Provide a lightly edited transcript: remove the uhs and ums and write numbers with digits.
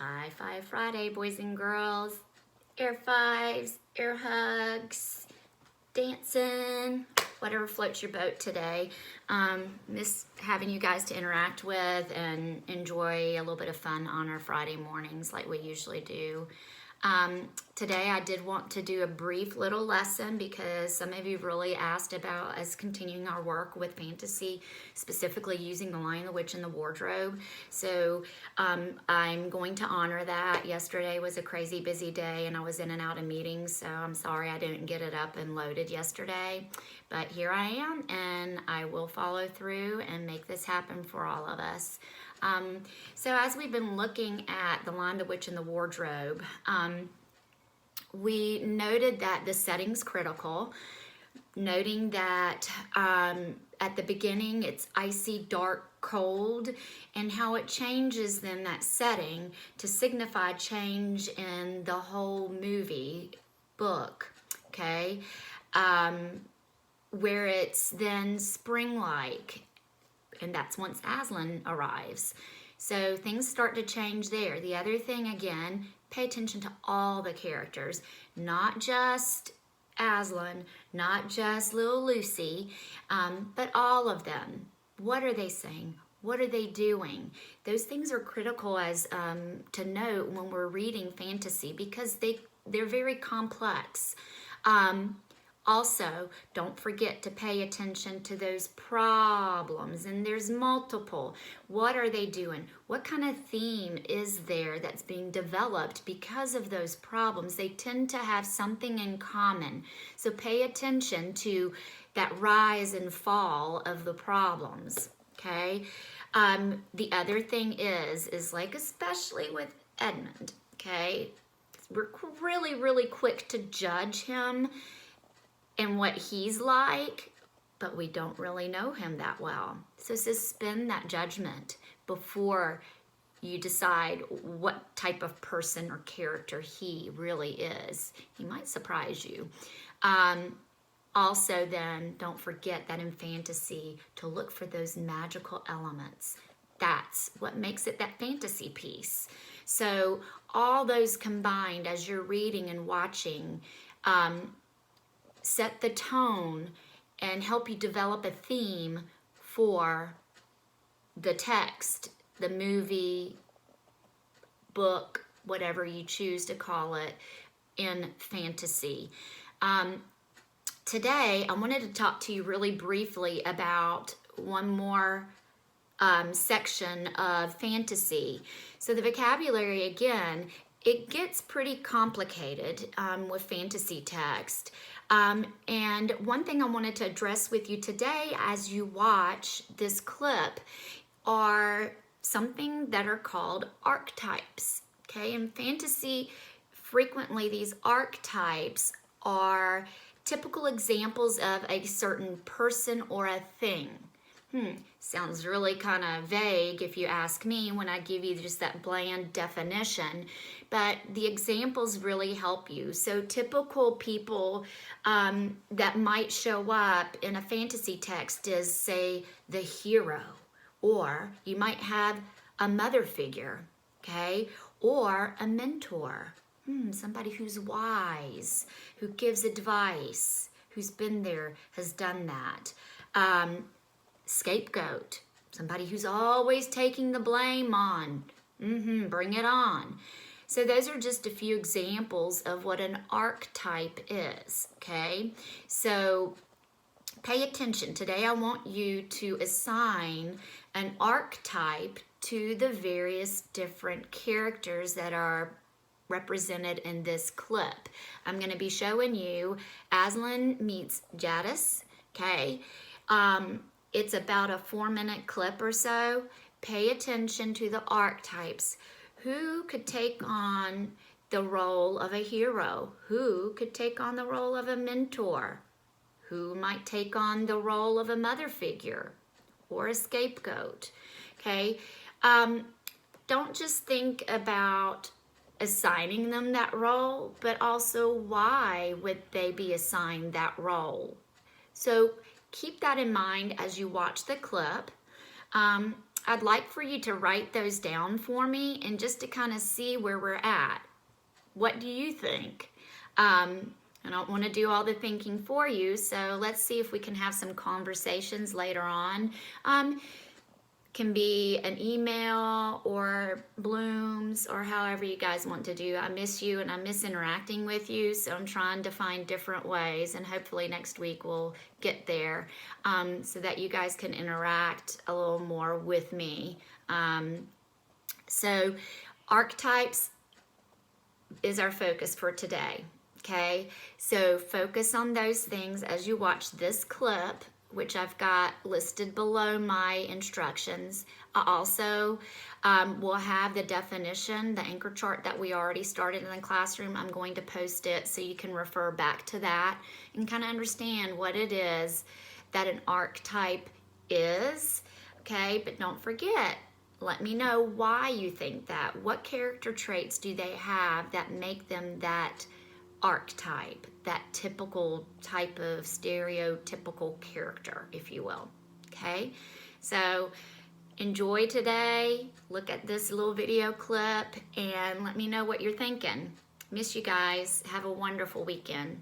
High Five Friday, boys and girls. Air fives, air hugs, dancing, whatever floats your boat today. Miss having you guys to interact with and enjoy a little bit of fun on our Friday mornings like we usually do. Today I did want to do a brief little lesson because some of you really asked about us continuing our work with fantasy, specifically using The Lion, the Witch, and the Wardrobe. So I'm going to honor that. Yesterday was a crazy busy day and I was in and out of meetings, so I'm sorry I didn't get it up and loaded yesterday. But here I am, and I will follow through and make this happen for all of us. So as we've been looking at The Lion, the Witch, and the Wardrobe, we noted that the setting's critical, noting that at the beginning it's icy, dark, cold, and how it changes then that setting to signify change in the whole movie book, okay? Where it's then spring-like, and that's once Aslan arrives. So things start to change there. The other thing, again, pay attention to all the characters, not just Aslan, not just little Lucy, but all of them. What are they saying? What are they doing? Those things are critical as to note when we're reading fantasy because they're very complex. Also, don't forget to pay attention to those problems, and there's multiple. What are they doing? What kind of theme is there that's being developed because of those problems? They tend to have something in common. So pay attention to that rise and fall of the problems, okay? The other thing is like especially with Edmund, okay? We're really, really quick to judge him and what he's like, but we don't really know him that well. So suspend that judgment before you decide what type of person or character he really is. He might surprise you. Also then, don't forget that in fantasy, to look for those magical elements. That's what makes it that fantasy piece. So all those combined as you're reading and watching, set the tone and help you develop a theme for the text, the movie, book, whatever you choose to call it, in fantasy. Today, I wanted to talk to you really briefly about one more section of fantasy. So the vocabulary, again, it gets pretty complicated with fantasy text. And one thing I wanted to address with you today as you watch this clip are something that are called archetypes, okay? In fantasy, frequently these archetypes are typical examples of a certain person or a thing. Sounds really kind of vague if you ask me when I give you just that bland definition, but the examples really help you. So typical people that might show up in a fantasy text is, say, the hero, or you might have a mother figure, okay, or a mentor, somebody who's wise, who gives advice, who's been there, has done that. Scapegoat, somebody who's always taking the blame on. Bring it on. So those are just a few examples of what an archetype is, okay? So pay attention. Today I want you to assign an archetype to the various different characters that are represented in this clip. I'm going to be showing you Aslan meets Jadis, okay? It's about a 4-minute clip or so. Pay attention to the archetypes. Who could take on the role of a hero? Who could take on the role of a mentor? Who might take on the role of a mother figure or a scapegoat? Okay, don't just think about assigning them that role, but also why would they be assigned that role? So keep that in mind as you watch the clip. I'd like for you to write those down for me and just to kind of see where we're at. What do you think? I don't want to do all the thinking for you, so let's see if we can have some conversations later on. Can be an email or Blooms or however you guys want to do. I miss you and I miss interacting with you, so I'm trying to find different ways, and hopefully next week we'll get there so that you guys can interact a little more with me. So archetypes is our focus for today, okay? So focus on those things as you watch this clip, which I've got listed below my instructions. I also will have the definition, the anchor chart that we already started in the classroom. I'm going to post it so you can refer back to that and kind of understand what it is that an archetype is, okay? But don't forget, let me know why you think that. What character traits do they have that make them that archetype, that typical type of stereotypical character, if you will. Okay, so enjoy today. Look at this little video clip and let me know what you're thinking. Miss you guys. Have a wonderful weekend.